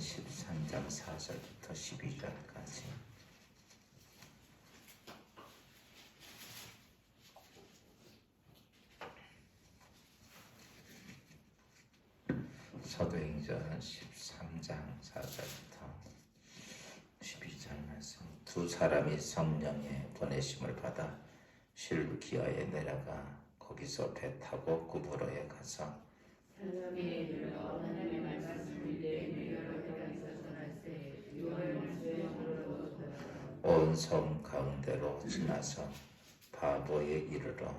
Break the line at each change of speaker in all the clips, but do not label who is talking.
13장 4절부터 12절까지. 사도행전 13장 4절부터 12절 말씀. 두 사람이 성령의 보내심을 받아 실루키아에 내려가 거기서 배 타고 구브로에 가서
사람이 들어 하나님의 말씀을 내 여러 대가에서 전할세 요한을 수행으로
온 섬 가운데로 지나서 바보에 이르러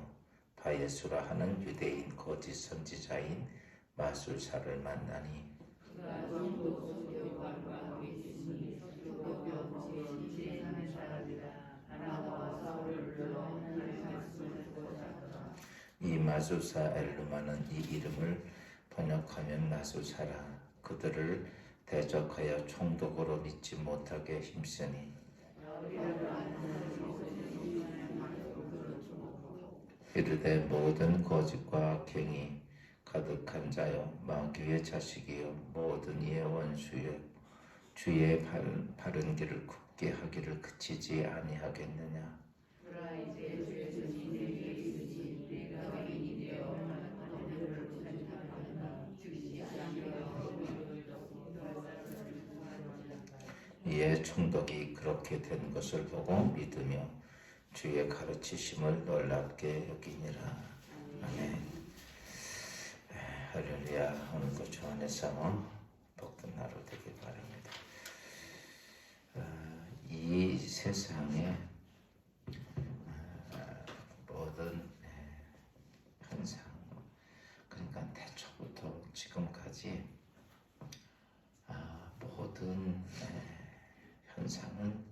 바예수라 하는 유대인 거짓 선지자인 마술사를 만나니
그가 전국 성교관과 위신이 서투밖에 없이 지혜하는 사람이라 바나바와 사울을 불러 하나님의 말씀을 듣고자 하더라.
이 마술사 엘루마는 이 이름을 번역하면 마술사라. 그들을 대적하여 총독으로 믿지 못하게 힘쓰니 이르되 모든 거짓과 갱이 가득한 자여 마귀의 자식이여 모든 이의 원수여 주의 바른 길을 굳게 하기를 그치지 아니하겠느냐.
그러나 이제 주의 손이 내게 있으니 내가 의인이 되어 너희를 부탁하노니 즉시 아니하여
이에 총독이 그렇게 된 것을 보고 믿으며 주의 가르치심을 놀랍게 여기니라. 아멘. 할렐루야. 오늘도 주 안에서 복된 하루 되길 바랍니다. 이 세상에 모든 현상, 그러니까 태초부터 지금까지 모든 현상은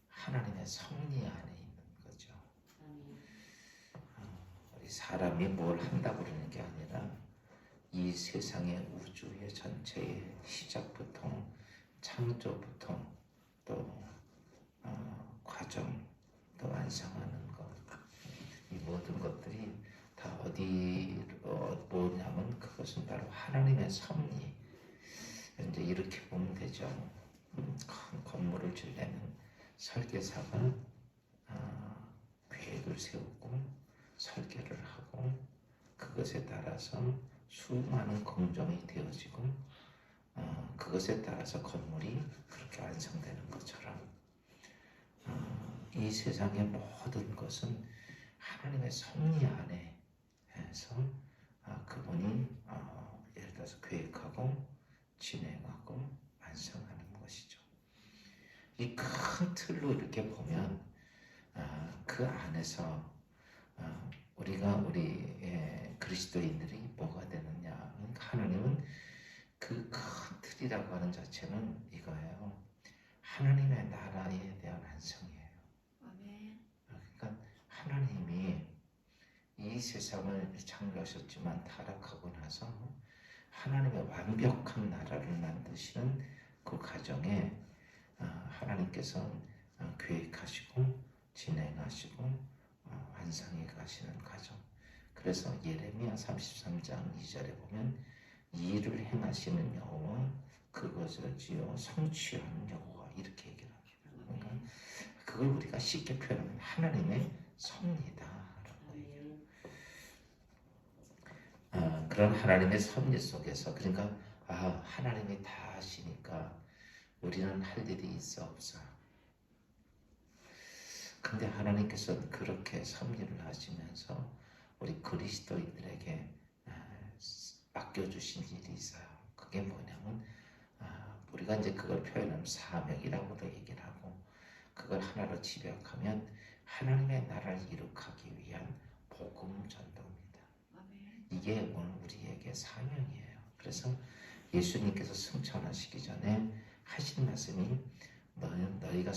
하나님의 섭리 안에 있는 거죠. 우리 사람이 뭘 한다고 그러는 게 아니라 이 세상의 우주의 전체의 시작부터 창조부터 또 과정 또 완성하는 것, 이 모든 것들이 다 뭐냐면 그것은 바로 하나님의 섭리. 이제 이렇게 보면 되죠. 큰 건물을 지려면 설계사가 계획을 세우고 설계를 하고 그것에 따라서 수많은 공정이 되어지고 그것에 따라서 건물이 그렇게 완성되는 것처럼 이 세상의 모든 것은 하나님의 섭리 안에 해서 그분이 예를 들어서 계획하고 진행하고 완성하는 것이죠. 이 큰 틀로 이렇게 보면 그 안에서 우리 그리스도인들이 뭐가 되느냐. 하나님은 그 큰 틀이라고 하는 자체는 이거예요. 하나님의 나라에 대한 완성이에요.
아멘.
그러니까 하나님이 이 세상을 창조하셨지만 타락하고 나서 하나님의 완벽한 나라를 만드시는 그 과정에 하나님께서 계획하시고 진행하시고 완성해 가시는 과정. 그래서 예레미야 33장 2절에 보면 일을 행하시는 여호와 그것을 지어 성취하는 여호와 이렇게 얘기를 합니다. 그러니까 그걸 우리가 쉽게 표현하면 하나님의 섭리다라고 얘기해요. 그런 하나님의 섭리 속에서 그러니까 하나님이 다 하시니까 우리는 할 일이 있어 없어. 근데 하나님께서는 그렇게 섭리를 하시면서 우리 그리스도인들에게 맡겨주신 일이 있어요. 그게 뭐냐면 우리가 이제 그걸 표현하면 사명이라고도 얘기를 하고 그걸 하나로 집약하면 하나님의 나라를 이룩하기 위한 복음 전도입니다. 이게 오늘 우리에게 사명이에요. 그래서 예수님께서 승천하시기 전에 하신 말씀이 너희가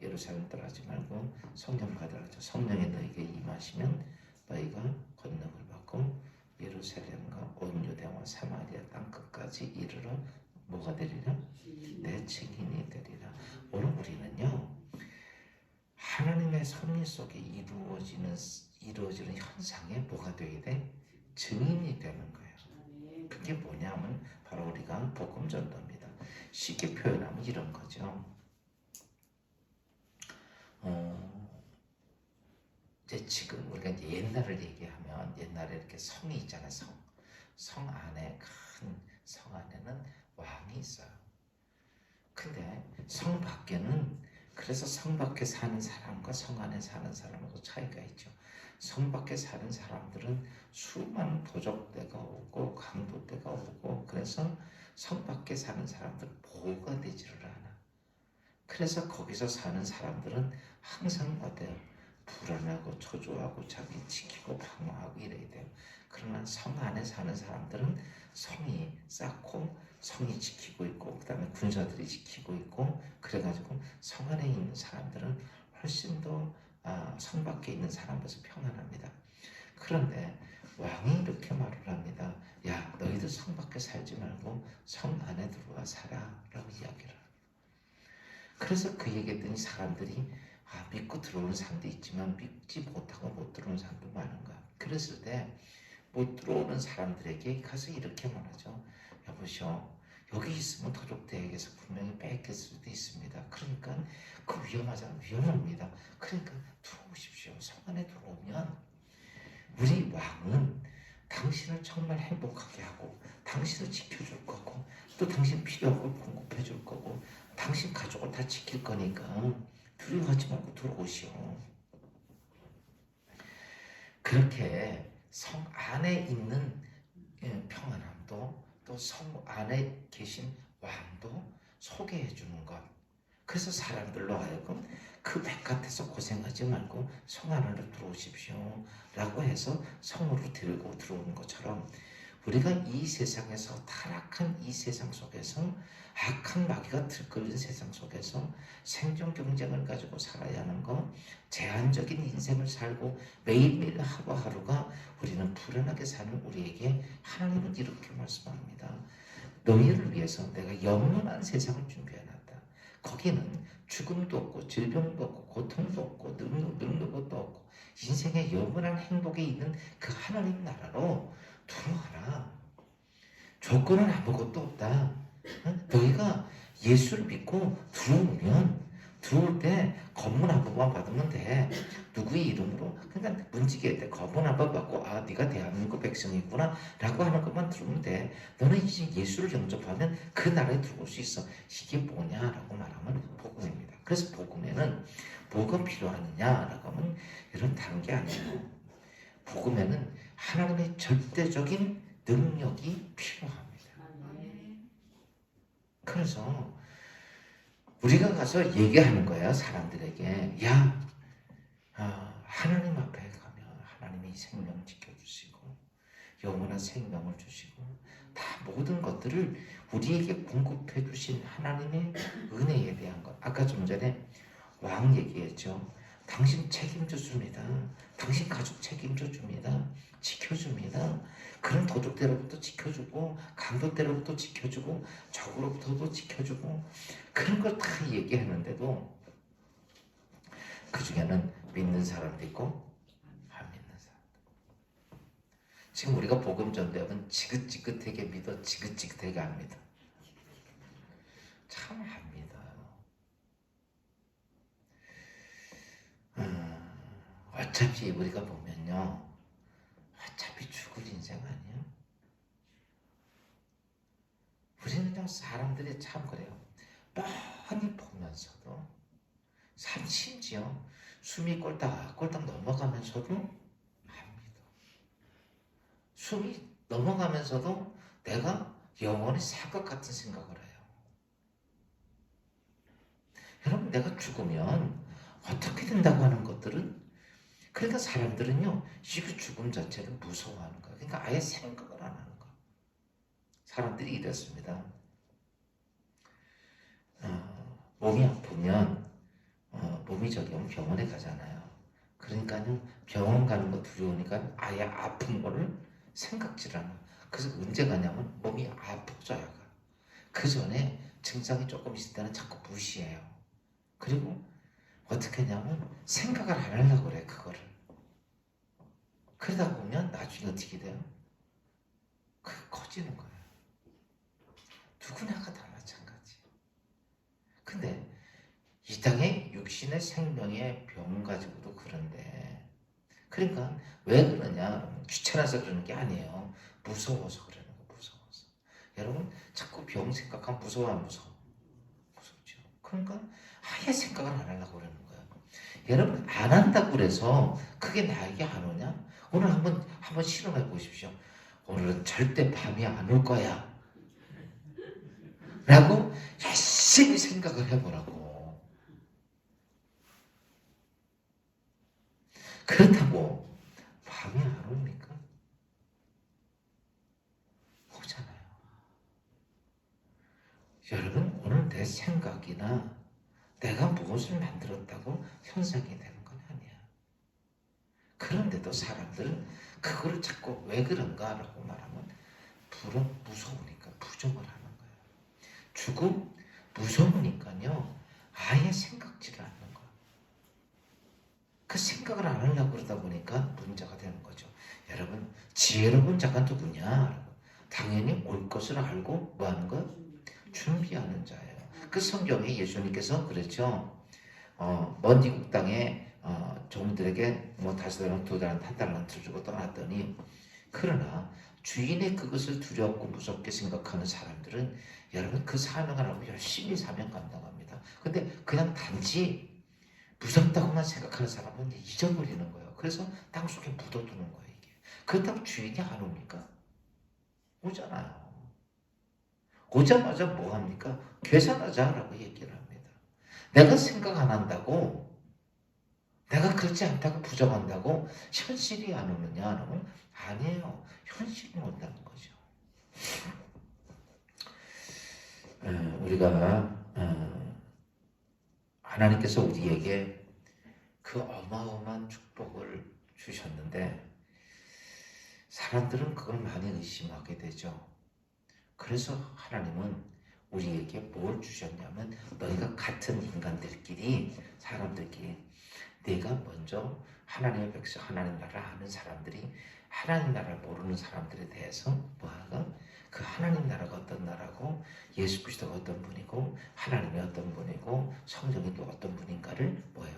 예루살렘 떠나지 말고 성령 받으라. 성령이 너희에게 임하시면 너희가 권능을 받고 예루살렘과 온 유대와 사마리아 땅 끝까지 이르러 뭐가 되리라? 내 증인이 되리라. 오늘 우리는요 하나님의 섭리 속에 이루어지는 현상에 뭐가 되어야 돼? 증인이 되는 거예요. 그게 뭐냐면 바로 우리가 복음 전도입니다. 쉽게 표현하면 이런 거죠. 이제 지금 우리가 이제 옛날을 얘기하면 옛날에 이렇게 성이 있잖아요. 성 안에 큰 성 안에는 왕이 있어요. 근데 성 밖에는 그래서 성 밖에 사는 사람과 성 안에 사는 사람하고 차이가 있죠. 성 밖에 사는 사람들은 수많은 도적대가 오고 강도대가 오고 그래서 성 밖에 사는 사람들은 보호가 되지를 않아. 그래서 거기서 사는 사람들은 항상 어때요? 불안하고 초조하고 자기 지키고 방어하고 이래야 돼요. 그러나 성 안에 사는 사람들은 성이 쌓고 성이 지키고 있고 그 다음에 군사들이 지키고 있고 그래가지고 성 안에 있는 사람들은 훨씬 더 성 밖에 있는 사람보다 평안합니다. 그런데 왕이 이렇게 말을 합니다. 야, 너희들 성 밖에 살지 말고 성 안에 들어와 살아 라고 이야기를 합니다. 그래서 그 얘기했더니 사람들이 믿고 들어오는 사람도 있지만 믿지 못하고 못 들어오는 사람도 많은 거야. 그랬을 때 못 들어오는 사람들에게 가서 이렇게 말하죠. 여보시오, 여기 있으면 도적대에게서 분명히 뺏길 수도 있습니다. 그러니까 그 위험합니다. 그러니까 들어오십시오. 성 안에 들어오면 우리 왕은 당신을 정말 행복하게 하고 당신을 지켜줄 거고 또 당신 필요한 걸 공급해 줄 거고 당신 가족을 다 지킬 거니까 두려워하지 말고 들어오시오. 그렇게 성 안에 있는 평안함도 또 성 안에 계신 왕도 소개해 주는 것. 그래서 사람들로 하여금 그 바깥에서 고생하지 말고 성 안으로 들어오십시오 라고 해서 성으로 들고 들어오는 것처럼 우리가 이 세상에서 타락한 이 세상 속에서 악한 마귀가 들끓는 세상 속에서 생존 경쟁을 가지고 살아야 하는 것, 제한적인 인생을 살고 매일매일 하루하루가 우리는 불안하게 사는 우리에게 하나님은 이렇게 말씀합니다. 너희를 위해서 내가 영원한 세상을 준비해놨다. 거기는 죽음도 없고 질병도 없고 고통도 없고 늙는 것도 없고 인생의 영원한 행복에 있는 그 하나님 나라로 들어와라. 조건은 아무것도 없다. 너희가 예수를 믿고 들어올 때 검문 한 번만 받으면 돼. 누구의 이름으로? 그러니까 문지기할 때 검문 한 번 받고 네가 대한민국 백성이구나 라고 하는 것만 들으면 돼. 너는 이제 예수를 영접하면 그 나라에 들어올 수 있어. 이게 뭐냐라고 말하면 복음입니다. 그래서 복음에는 뭐가 필요하느냐라고 하면 이런 다른 게 아니에요. 복음에는 하나님의 절대적인 능력이 필요합니다. 그래서 우리가 가서 얘기하는 거야. 사람들에게 하나님 앞에 가면 하나님이 생명 지켜주시고 영원한 생명을 주시고 다 모든 것들을 우리에게 공급해 주신 하나님의 은혜에 대한 것. 아까 좀 전에 왕 얘기했죠. 당신 책임져 줍니다. 당신 가족 책임져 줍니다. 지켜줍니다. 그런 도둑들로부터 지켜주고 강도들로부터 지켜주고 적으로부터도 지켜주고 그런 걸 다 얘기하는데도 그 중에는 믿는 사람도 있고 안 믿는 사람도. 지금 우리가 복음 전도하면 지긋지긋하게 믿어, 지긋지긋하게 안 믿어. 참 안 믿어요. 어차피 우리가 보면요, 어차피 죽을 인생 아니에요? 우리는 그냥 사람들이 참 그래요. 뻔히 보면서도 심지어 숨이 꼴딱꼴딱 넘어가면서도 안 믿어. 숨이 넘어가면서도 내가 영원히 살 것 같은 생각을 해요. 여러분, 내가 죽으면 어떻게 된다고 하는 것들은, 그러니까 사람들은요, 이 죽음 자체를 무서워하는 거예요. 그러니까 아예 생각을 안 하는 거예요. 사람들이 이랬습니다. 몸이 아프면 몸이 저기면 병원에 가잖아요. 그러니까요, 병원 가는 거 두려우니까 아예 아픈 거를 생각질 않아. 그래서 언제 가냐면 몸이 아프져야 가. 그 전에 증상이 조금 있을 때는 자꾸 무시해요. 그리고 어떻게 하냐면 생각을 안 하려고 그래, 그거를. 그러다 보면 나중에 어떻게 돼요? 그게 커지는 거예요. 누구나가 다 마찬가지. 이 땅의 육신의 생명의 병 가지고도 그런데 그러니까 왜 그러냐? 귀찮아서 그러는 게 아니에요. 무서워서 그러는 거 무서워서. 여러분 자꾸 병 생각하면 무서워 안 무서워? 무섭죠. 그러니까 아예 생각을 안 하려고 그러는 거예요. 여러분 안 한다고 그래서 그게 나에게 안 오냐? 오늘 한번 실험해 보십시오. 오늘은 절대 밤이 안 올 거야. 라고 열심히 생각을 해보라고. 그렇다고 밤이 안 옵니까? 오잖아요. 여러분 오늘 내 생각이나 내가 무엇을 만들었다고 현상이 되는 건 아니야. 그런데도 사람들은 그거를 자꾸 왜 그런가라고 말하면 무서우니까 부정을 하는 거예요. 죽음 무서우니까요. 아예 생각지를 않는 거예요. 그 생각을 안 하려고 그러다 보니까 문제가 되는 거죠. 여러분 지혜로운 자가 누구냐? 당연히 올 것을 알고 뭐 하는 거? 준비하는 자예요. 그 성경에 예수님께서 그랬죠. 먼지국 땅에 종들에게 뭐 5달란트, 2달란트, 1달란트 주고 떠났더니 그러나 주인의 그것을 두렵고 무섭게 생각하는 사람들은 여러분 그 사명을 하고 열심히 사명 감당합니다. 근데 그냥 단지 무섭다고만 생각하는 사람은 잊어버리는 거예요. 그래서 땅속에 묻어두는 거예요. 이게. 그렇다고 주인이 안 옵니까? 오잖아요. 오자마자 뭐 합니까? 계산하자라고 얘기를 합니다. 내가 생각 안 한다고, 내가 그렇지 않다고 부정한다고 현실이 안 오느냐? 그러면 아니에요. 현실이 온다는 거죠. 우리가 하나님께서 우리에게 그 어마어마한 축복을 주셨는데 사람들은 그걸 많이 의심하게 되죠. 그래서 하나님은 우리에게 뭘 주셨냐면 너희가 같은 인간들끼리 사람들끼리 내가 먼저 하나님의 백성 하나님 나라를 아는 사람들이 하나님 나라를 모르는 사람들에 대해서 뭐하가 그 하나님 나라가 어떤 나라고 예수 그리스도가 어떤 분이고 하나님이 어떤 분이고 성령이 또 어떤 분인가를 뭐예요?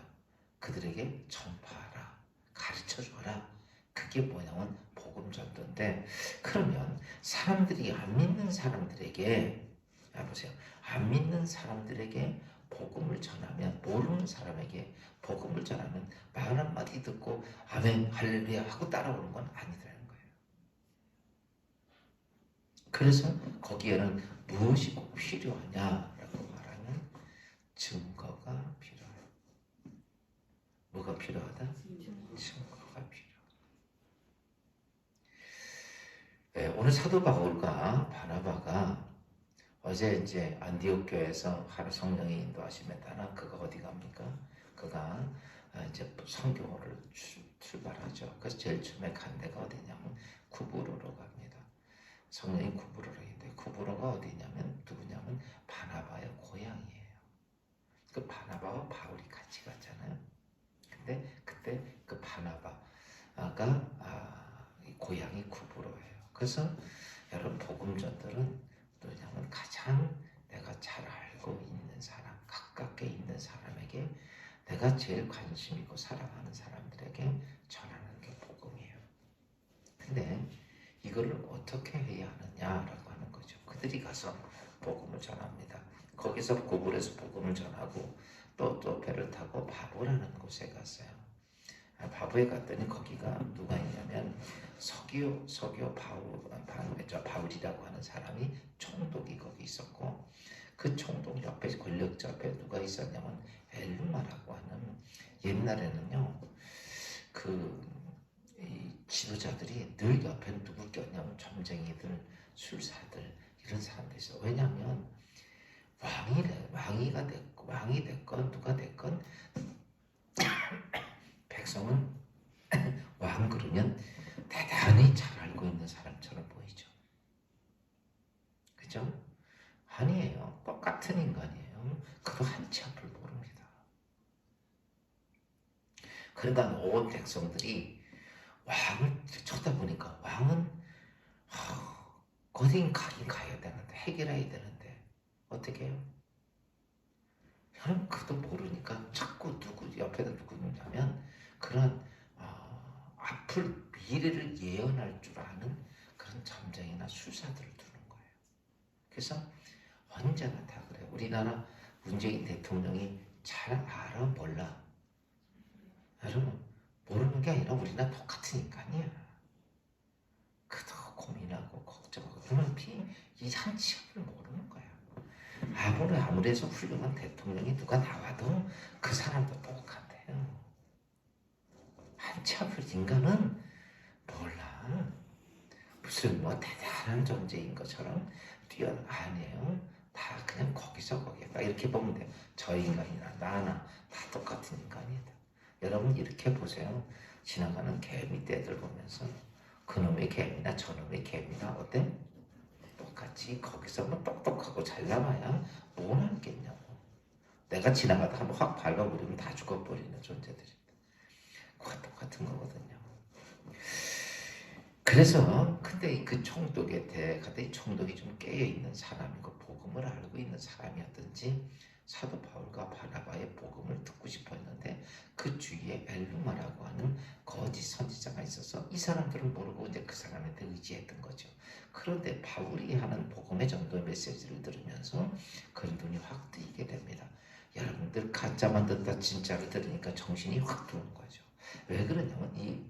그들에게 전파하라 가르쳐줘라. 그게 뭐냐면 복음 전도인데 그러면 사람들이 안 믿는 사람들에게 보세요. 안 믿는 사람들에게 복음을 전하면 모르는 사람에게 복음을 전하면 말 한마디 듣고 아멘 할렐루야 하고 따라오는 건 아니라는 거예요. 그래서 거기에는 무엇이 꼭 필요하냐라고 말하면 증거가 필요해요. 뭐가 필요하다? 증거가 필요해요. 네, 오늘 사도 바울과 바나바가 어제 이제 안디옥 교회에서 하루 성령이 인도하시면다나 그가 어디 갑니까? 그가 이제 선교를 출발하죠. 그래서 제일 처음에 간 데가 어디냐면 쿠브로로 갑니다. 성령이 쿠브로로 있는데 쿠브로가 어디냐면 누구냐면 바나바의 고향이에요. 그 바나바와 바울이 같이 갔잖아요. 근데 그때 그 바나바가 고향이 쿠브로예요. 그래서 여러분 복음 전도는 뭐냐면 가장 내가 잘 알고 있는 사람, 가깝게 있는 사람에게 내가 제일 관심 있고 사랑하는 사람들에게 전하는 게 복음이에요. 근데 이거를 어떻게 해야 하느냐라고 하는 거죠. 그들이 가서 복음을 전합니다. 거기서 고불에서 복음을 전하고 또 배를 타고 바보라는 곳에 갔어요. 바보에 갔더니 거기가 누가 있냐면 서기오 바울이라고 하는 사람이 총독이 거기 있었고 그 총독 옆에 권력자 옆에 누가 있었냐면 엘루마라고 하는 옛날에는요 이 지도자들이 늘 옆에 누구 꼈냐면 점쟁이들 술사들 이런 사람들이 있어. 왜냐하면 왕이 됐건 누가 됐건 백성은 왕 그러면 대단히 잘 알고 있는 사람처럼 보이죠. 그죠? 아니에요. 똑같은 인간이에요. 그도 한치 앞을 모릅니다. 그러니까 온 백성들이 왕을 쳐다보니까 왕은 어딘 가긴 가야 되는데 해결해야 되는데 어떻게 해요? 여러분 그도 모르니까 미래를 예언할 줄 아는 그런 점쟁이나 술사들을 두는 거예요. 그래서 언제나 다 그래요. 우리나라 문재인 대통령이 잘 알아 몰라? 여러분 모르는 게 아니라 우리나 똑같은 인간이야. 그도 고민하고 걱정하고 그만큼 이 한치 앞을 모르는 거야. 아무리 해서 훌륭한 대통령이 누가 나와도 그 사람도 똑같아요. 한치 앞을 인간은 몰라. 무슨 뭐 대단한 존재인 것처럼 뛰어난 아니에요. 다 그냥 거기서 거기에 딱 이렇게 보면 돼요. 저 인간이나 나나 다 똑같은 인간이다. 여러분 이렇게 보세요. 지나가는 개미 떼들 보면서 그놈의 개미나 저놈의 개미나 어때? 똑같이 거기서 뭐 똑똑하고 잘 나와야 뭘 하겠냐고. 내가 지나가다 한번 확 밟아버리면 다 죽어버리는 존재들인데 그거 똑같은 거거든요. 그래서 근데 그 총독에 대해 이 총독이 좀 깨어있는 사람이고 복음을 알고 있는 사람이었든지 사도 바울과 바나바의 복음을 듣고 싶어 했는데 그 주위에 엘루마라고 하는 거짓 선지자가 있어서 이 사람들은 모르고 이제 그 사람한테 의지했던 거죠. 그런데 바울이 하는 복음의 정도의 메시지를 들으면서 그 눈이 확 뜨이게 됩니다. 여러분들 가짜만 듣다 진짜를 들으니까 정신이 확 들어오는 거죠. 왜 그러냐면 이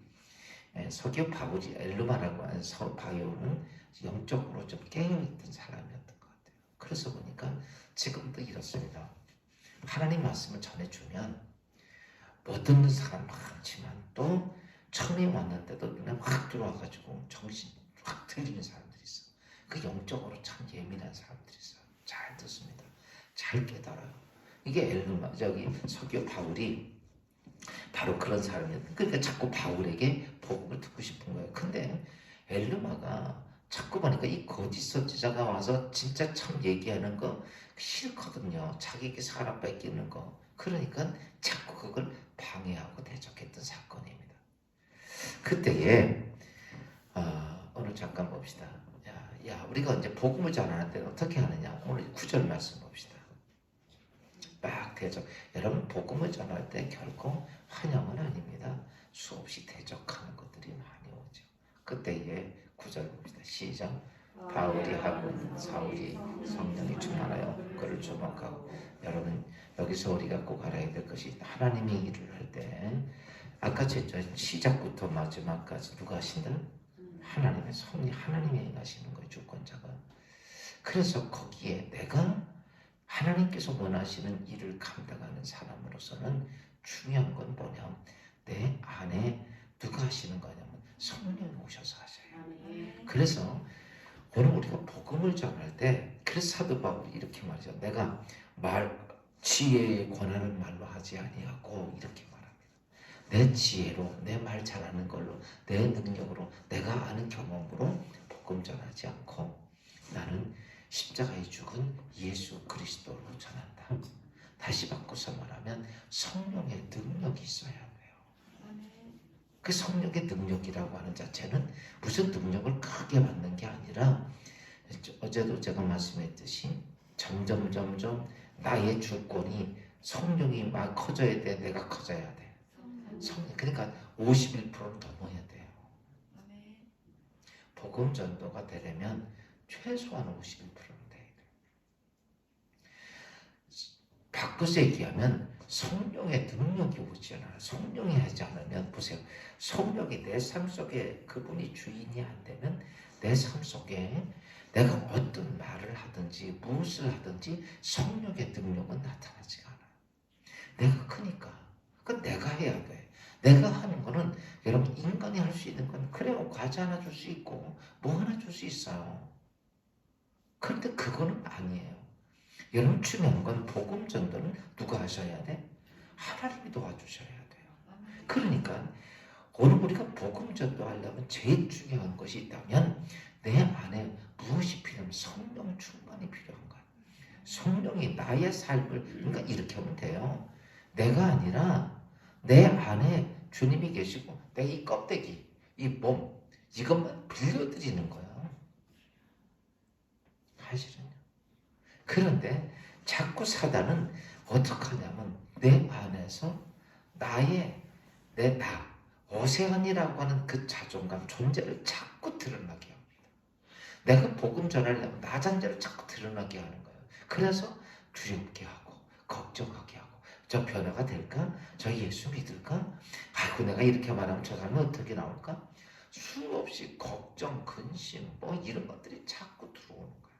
서기오 바울이 엘루마라고 하는 바울은 영적으로 좀 깨어있던 사람이었던 것 같아요. 그래서 보니까 지금도 이렇습니다. 하나님 말씀을 전해주면 못 듣는 사람 많지만 또 처음에 왔는데도 눈에 확 들어와가지고 정신 확 들리는 사람들이 있어. 그 영적으로 참 예민한 사람들이 있어요. 잘 듣습니다. 잘 깨달아요. 이게 엘루마 서기오 바울이 바로 그런 사람이었어요. 그러니까 자꾸 바울에게 복음을 듣고 싶은 거예요. 근데 엘루마가 자꾸 보니까 이 거짓 선지자가 와서 진짜 참 얘기하는 거 싫거든요. 자기에게 사람 뺏기는 거. 그러니까 자꾸 그걸 방해하고 대적했던 사건입니다. 그때에 오늘 잠깐 봅시다. 우리가 이제 복음을 전하는 때는 어떻게 하느냐. 오늘 9절 말씀 봅시다. 막 대적. 여러분 복음을 전할 때 결코 환영은 아닙니다. 수없이 대적하는 것들이 많이 오죠. 그때에 9절 봅시다. 시작. 바울이 하고 사울이 성령이 충만하여 그를 주목하고. 여러분 여기서 우리가 꼭 알아야 될 것이 하나님의 일을 할 때 아까 시작부터 마지막까지 누가 하신다? 하나님의 성령, 하나님이 행하시는 거예요. 주권자가. 그래서 거기에 내가 하나님께서 원하시는 일을 감당하는 사람으로서는 중요한 건 뭐냐? 내 안에 누가 하시는 거냐면 성령이 오셔서 하셔요. 그래서 오늘 우리가 복음을 전할 때 그래서 사도 바울이 이렇게 말이죠. 내가 지혜의 권한을 말로 하지 아니하고 이렇게 말합니다. 내 지혜로 내 말 잘하는 걸로 내 능력으로 내가 아는 경험으로 복음 전하지 않고 나는 십자가에 죽은 예수 그리스도로 전한다. 다시 바꿔서 말하면 성령의 능력이 있어야 돼요. 그 성령의 능력이라고 하는 자체는 무슨 능력을 크게 받는 게 아니라 어제도 제가 말씀했듯이 점점 나의 주권이 성령이 막 커져야 돼. 내가 커져야 돼. 성령 그러니까 51%를 넘어야 돼요. 복음 전도가 되려면 최소한 51%는 돼야 돼요. 바꿔서 얘기하면 성령의 능력이 오지 않아요. 성령이 하지 않으면 보세요. 성령이 내 삶 속에 그분이 주인이 안 되면 내 삶 속에 내가 어떤 말을 하든지 무엇을 하든지 성령의 능력은 나타나지가 않아요. 내가 크니까 그건 내가 해야 돼. 내가 하는 거는 여러분 인간이 할 수 있는 건 그래요. 과자 하나 줄 수 있고 뭐 하나 줄 수 있어요. 그런데 그거는 아니에요. 여러분 중요한 건 복음 전도는 누가 하셔야 돼? 하나님이 도와주셔야 돼요. 그러니까 오늘 우리가 복음 전도하려면 제일 중요한 것이 있다면 내 안에 무엇이 필요하면 성령 충만이 필요한 거예요. 성령이 나의 삶을 그러니까 이렇게 하면 돼요. 내가 아니라 내 안에 주님이 계시고 내 이 껍데기, 이 몸 이것만 빌려드리는 거예요. 사실은요. 그런데 자꾸 사단은 어떻게 하냐면 내 안에서 내 나 오세훈이라고 하는 그 자존감, 존재를 자꾸 드러나게 합니다. 내가 복음 전하려면 나 자체를 자꾸 드러나게 하는 거예요. 그래서 두렵게 하고 걱정하게 하고 저 변화가 될까? 저 예수 믿을까? 아이고 내가 이렇게 말하면 저 사람은 어떻게 나올까? 수없이 걱정, 근심 뭐 이런 것들이 자꾸 들어오는 거예요.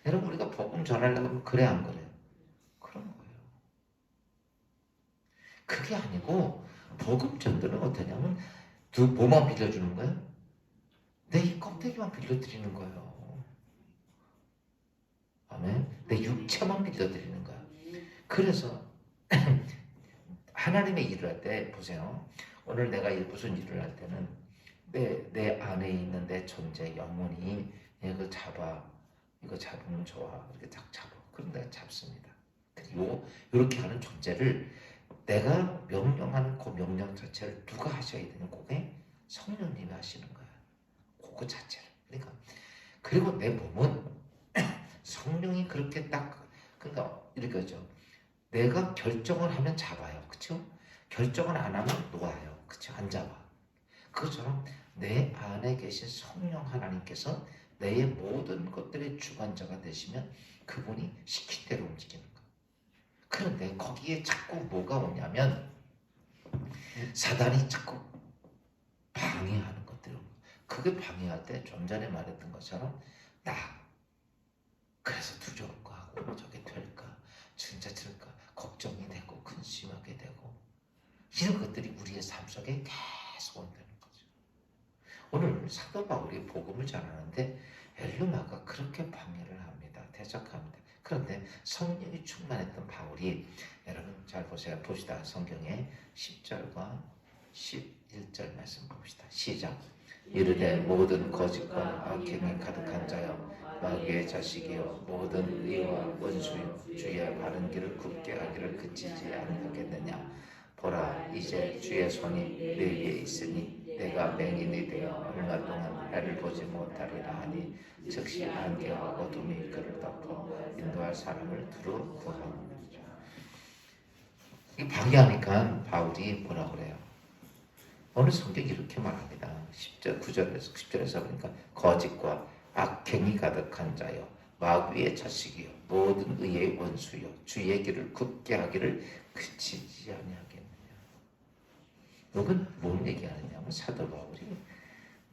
여러분 우리가 복음 전하려면 그래 안 그래요? 그런 거예요. 그게 아니고 복음 전도는 어떠냐면 뭐만 빌려주는 거예요? 내 이 껍데기만 빌려드리는 거예요. 아멘. 내 육체만 빌려드리는 거예요. 그래서 하나님의 일을 할 때 보세요. 오늘 내가 무슨 일을 할 때는 내 안에 있는 내 존재 영혼이 이거 잡아, 이거 잡으면 좋아, 이렇게 딱 잡아. 그럼 내가 잡습니다. 그리고 이렇게 하는 존재를 내가 명령하는 그 명령 자체를 누가 하셔야 되는 그게 성령님이 하시는 거예요. 그거 자체를. 그러니까 그리고 내 몸은 성령이 그렇게 딱 그러니까 이렇게죠. 내가 결정을 하면 잡아요. 그렇죠? 결정을 안 하면 놓아요. 그렇죠? 안 잡아. 그것처럼 내 안에 계신 성령 하나님께서 내 모든 것들의 주관자가 되시면 그분이 시킨 대로 움직이는 거예요. 그런데 거기에 자꾸 뭐가 오냐면 사단이 자꾸 방해하는 것들이 옵니다. 그게 방해할 때 좀 전에 말했던 것처럼 나 그래서 두려울 거 하고 저게 될까 진짜 될까 걱정이 되고 근심하게 되고 이런 것들이 우리의 삶 속에 계속 온다는 거죠. 오늘 사도 바울이 복음을 전하는데 엘루마가 그렇게 방해를 합니다. 대적합니다. 그런데 성령이 충만했던 바울이 여러분 잘 보세요. 봅시다. 성경에 10절과 11절 말씀 봅시다. 시작. 이르되 모든 거짓과 악행이 가득한 자여 마귀의 자식이여 모든 의와 원수여 주의 바른 길을 굳게 하기를 그치지 아니하겠느냐. 보라 이제 주의 손이 내 위에 있으니 내가 맹인이 되어 얼마 동안 해를 보지 못하리라 하니 즉시 안개와 어둠이 그를 덮어 인도할 사람을 두루 구하니라. 이 방해하니까 바울이 뭐라 그래요? 어느 성경이 이렇게 말합니다. 10절, 9절에서 10절에서 보니까 거짓과 악행이 가득한 자여 마귀의 자식이여 모든 의의 원수여 주의 길을 굳게 하기를 그치지 아니하겠느냐. 이건 뭘 얘기하느냐면 사도 바울이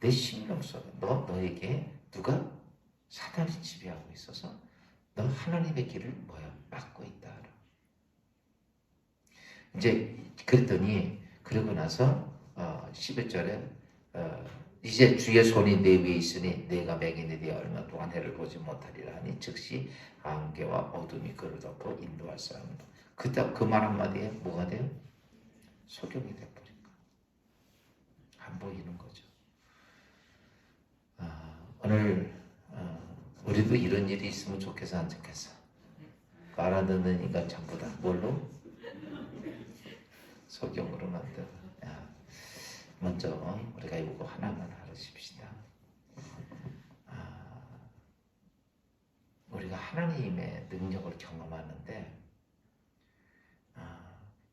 내 심령 속에 너에게 누가 사단이 지배하고 있어서 너 하나님의 길을 막고 있다. 이제 그랬더니 그러고 나서 11절에 이제 주의 손이 내 위에 있으니 내가 맹인이 되어 얼마 동안 해를 보지 못하리라 하니 즉시 안개와 어둠이 그를 덮어 인도할 사람도 그 말 한마디에 뭐가 돼요? 소경이 돼버린 거야. 안 보이는 거죠. 오늘 우리도 이런 일이 있으면 좋겠어 안 좋겠어? 알아듣는 인간 전부 다 뭘로? 소경으로 만들어. 먼저 우리가 이거 하나만 알아십시다. 우리가 하나님의 능력을 경험하는데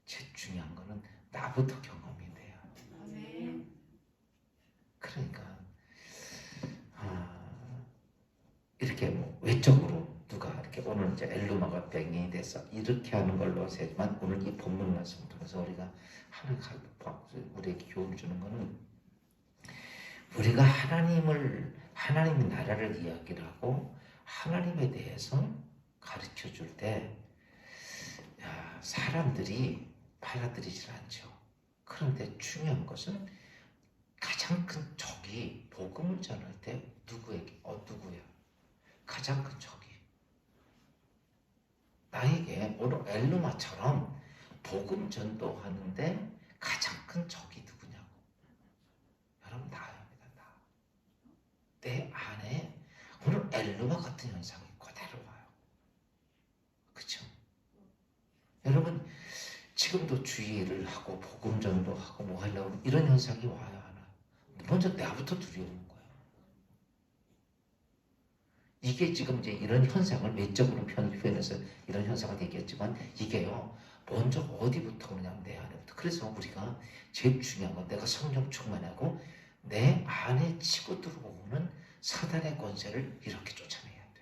제일 중요한 거는 나부터 경험이 돼요. 그러니까 이렇게 외적으로 누가 이렇게 오늘 이제 엘루마가 뱅이 돼서 이렇게 하는 걸로 세지만 오늘 이 본문 말씀 통해서 우리가 우리에게 교훈을 주는 거는 우리가 하나님의 나라를 이야기를 하고 하나님에 대해서 가르쳐 줄 때 사람들이 받아들이질 않죠. 그런데 중요한 것은 가장 큰 적이 복음을 전할 때 누구야? 가장 큰 적이 나에게 오늘 엘루마처럼 복음 전도하는데 가장 큰 적이 누구냐고. 여러분 나입니다. 내 안에 오늘 엘루마 같은 현상이 그대로 와요. 그렇죠? 여러분 지금도 주의를 하고 복음 전도하고 뭐 하려고 이런 현상이 와요. 하나. 먼저 나부터 두려운 거예요. 이게 지금 이제 이런 현상을 외적으로 표현해서 이런 현상을 얘기했지만 이게요. 먼저 어디부터 오느냐 내 안에부터. 그래서 우리가 제일 중요한 건 내가 성령 충만하고 내 안에 치고 들어오는 사단의 권세를 이렇게 쫓아내야 돼.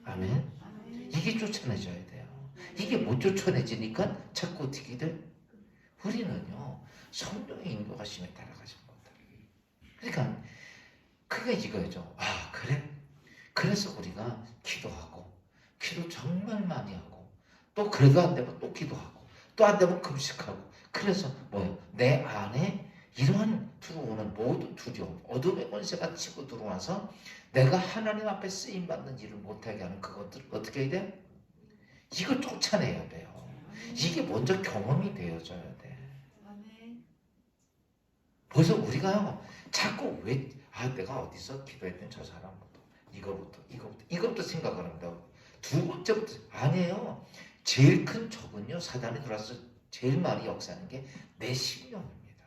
아멘. 이게 쫓아내줘야 돼요. 이게 못 쫓아내지니까 자꾸 어떻게 돼? 우리는요 성령의 인도하심에 따라가지 못하게. 그러니까 그게 이거죠. 아 그래? 그래서 우리가 기도하고 기도 정말 많이 하고 또 그래도 안 되면 또 기도하고 또 안 되면 금식하고 그래서 뭐예요? 내 안에 이러한 들어오는 모든 두려움, 어둠의 권세가 치고 들어와서 내가 하나님 앞에 쓰임받는 일을 못하게 하는 그것들을 어떻게 해야 돼? 이걸 쫓아내야 돼요. 이게 먼저 경험이 되어져야 돼. 벌써 우리가요 자꾸 왜 내가 어디서 기도했던 저 사람부터 이거부터 생각을 한다고. 두 번째부터 아니에요. 제일 큰 적은요 사단이 들어와서 제일 많이 역사하는 게 내 심령입니다.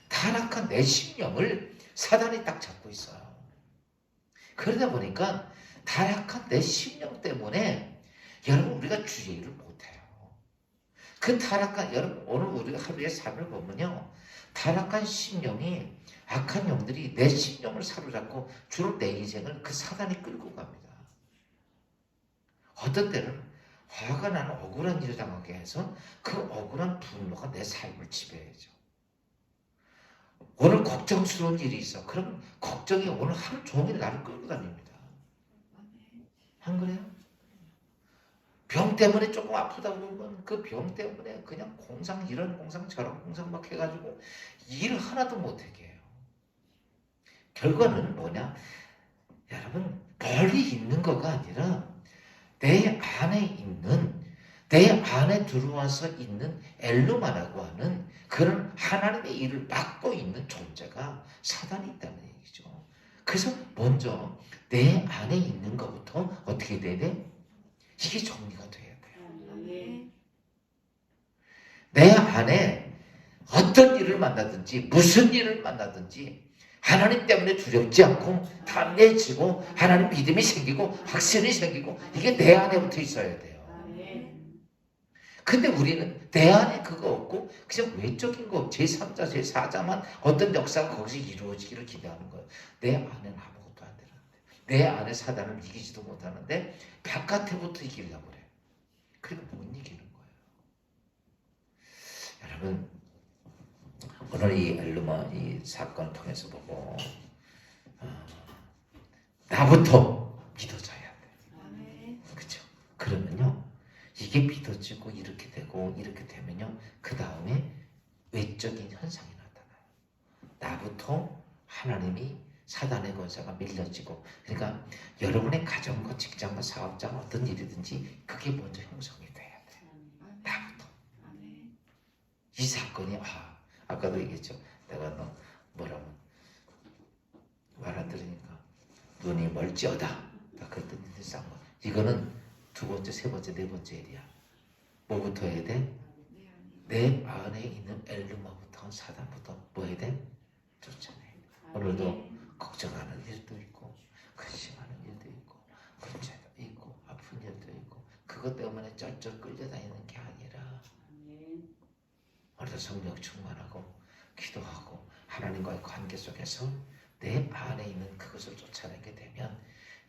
타락한 내 심령을 사단이 딱 잡고 있어요. 그러다 보니까 타락한 내 심령 때문에 여러분 우리가 주의를 못해요. 그 타락한 여러분 오늘 우리가 하루의 삶을 보면요 타락한 심령이 악한 영들이 내 심령을 사로잡고 주로 내 인생을 그 사단이 끌고 갑니다. 어떤 때는 화가 나는 억울한 일을 당하게 해서 그 억울한 분노가 내 삶을 지배해죠. 오늘 걱정스러운 일이 있어. 그럼 걱정이 오늘 하루 종일 나를 끌고 다닙니다. 안 그래요? 병 때문에 조금 아프다고 그러면 그 병 때문에 그냥 공상 이런 공상 저런 공상 막 해가지고 일 하나도 못하게 해요. 결과는 뭐냐? 여러분 멀리 있는 거가 아니라 내 안에 들어와서 있는 엘루마라고 하는 그런 하나님의 일을 맡고 있는 존재가 사단이 있다는 얘기죠. 그래서 먼저 내 안에 있는 것부터 어떻게 돼야 돼? 이게 정리가 돼야 돼요. 내 안에 어떤 일을 만나든지 무슨 일을 만나든지 하나님 때문에 두렵지 않고 담대해지고 하나님 믿음이 생기고 확신이 생기고 이게 내 안에 붙어 있어야 돼요. 근데 우리는 내 안에 그거 없고 그냥 외적인 거 제3자 제4자만 어떤 역사가 거기서 이루어지기를 기대하는 거예요. 내 안에는 아무것도 안 되는데 내 안에 사단을 이기지도 못하는데 바깥에부터 이기려고 그래. 그리고 못 이기는 거예요. 여러분 오늘 이 엘루마 이 사건을 통해서 보고 나부터 믿어져야 돼. 그렇죠? 그러면요 이게 믿어지고 이렇게 되고 이렇게 되면요 그 다음에 외적인 현상이 나타나요. 나부터 하나님이 사단의 권세가 밀려지고 그러니까 여러분의 가정과 직장과 사업장 어떤 일이든지 그게 먼저 형성이 돼야 돼. 나부터. 이 사건이 아까도 얘기했죠. 내가 너 뭐라고 말 안 들으니까 눈이 멀찌하다. 그랬더니 싼 거. 이거는 두 번째, 세 번째, 네 번째 일이야. 뭐부터 해야 돼? 내 안에 있는 엘루마부터 사단부터 뭐 해야 돼? 쫓아내야 돼. 오늘도 걱정하는 일도 있고 근심하는 일도 있고 문제도 있고 아픈 일도 있고 그것 때문에 쩔쩔 끌려다니는 게 아니라 오늘도 성령 충만하고 기도하고 하나님과의 관계 속에서 내 안에 있는 그것을 쫓아내게 되면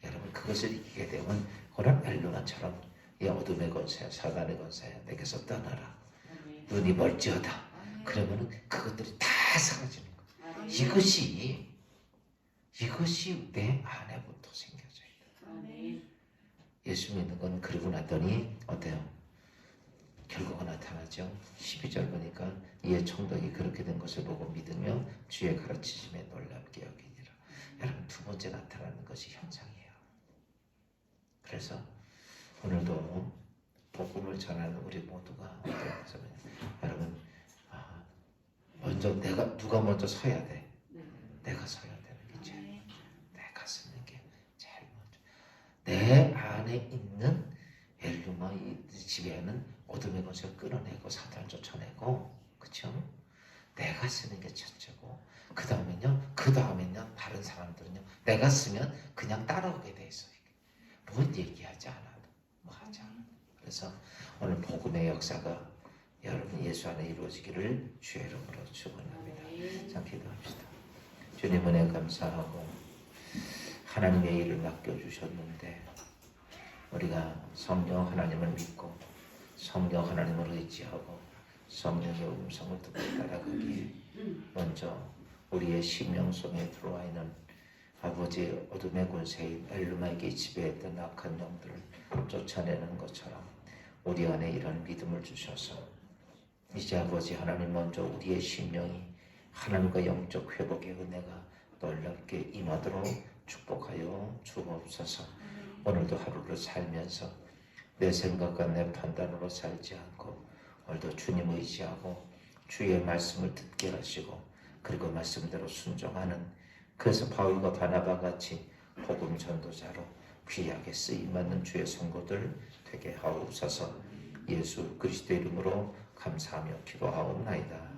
여러분 그것을 이기게 되면 오늘 엘루나처럼 이 어둠의 권세 사단의 권세 내게서 떠나라. 눈이 멀찌하다. 그러면은 그것들이 다 사라지는 거예요. 이것이 내 안에부터 생겨져야 돼요. 예수 믿는 건 그러고 났더니 어때요? 결과가 나타나죠. 12절 보니까 이에 총독이 그렇게 된 것을 보고 믿으며 주의 가르치심에 놀랍게 여기니라. 여러분 두 번째 나타나는 것이 현상이에요. 그래서 오늘도 복음을 전하는 우리 모두가 여러분 먼저 누가 먼저 서야 돼. 내가 서야 되는 게 제일 내가 서는 게 제일 먼저. 내 안에 있는 엘루마 이 지배하는 어둠의 권세를 끌어내고 사탄을 쫓아내고 그렇죠? 내가 쓰는 게 첫째고 그 다음에는요 다른 사람들은요 내가 쓰면 그냥 따라오게 돼 있어요. 뭔 얘기하지 않아도 뭐 하지 않아도. 그래서 오늘 복음의 역사가 여러분 예수 안에 이루어지기를 주의 이름으로 축원합니다. 자, 기도합시다. 주님 은혜 감사하고 하나님의 일을 맡겨주셨는데 우리가 성령 하나님을 믿고 성령 하나님을 의지하고 성령의 음성을 듣고 따라가기에 먼저 우리의 심령 속에 들어와 있는 아버지 어둠의 권세인 엘르마에게 지배했던 악한 영들을 쫓아내는 것처럼 우리 안에 이런 믿음을 주셔서 이제 아버지 하나님 먼저 우리의 심령이 하나님과 영적 회복의 은혜가 놀랍게 임하도록 축복하여 주옵소서. 오늘도 하루를 살면서 내 생각과 내 판단으로 살지 않고 오늘도 주님 의지하고 주의 말씀을 듣게 하시고 그리고 말씀대로 순종하는, 그래서 바울과 바나바 같이 복음 전도자로 귀하게 쓰임받는 주의 성도들 되게 하옵소서. 예수 그리스도 이름으로 감사하며 기도하옵나이다.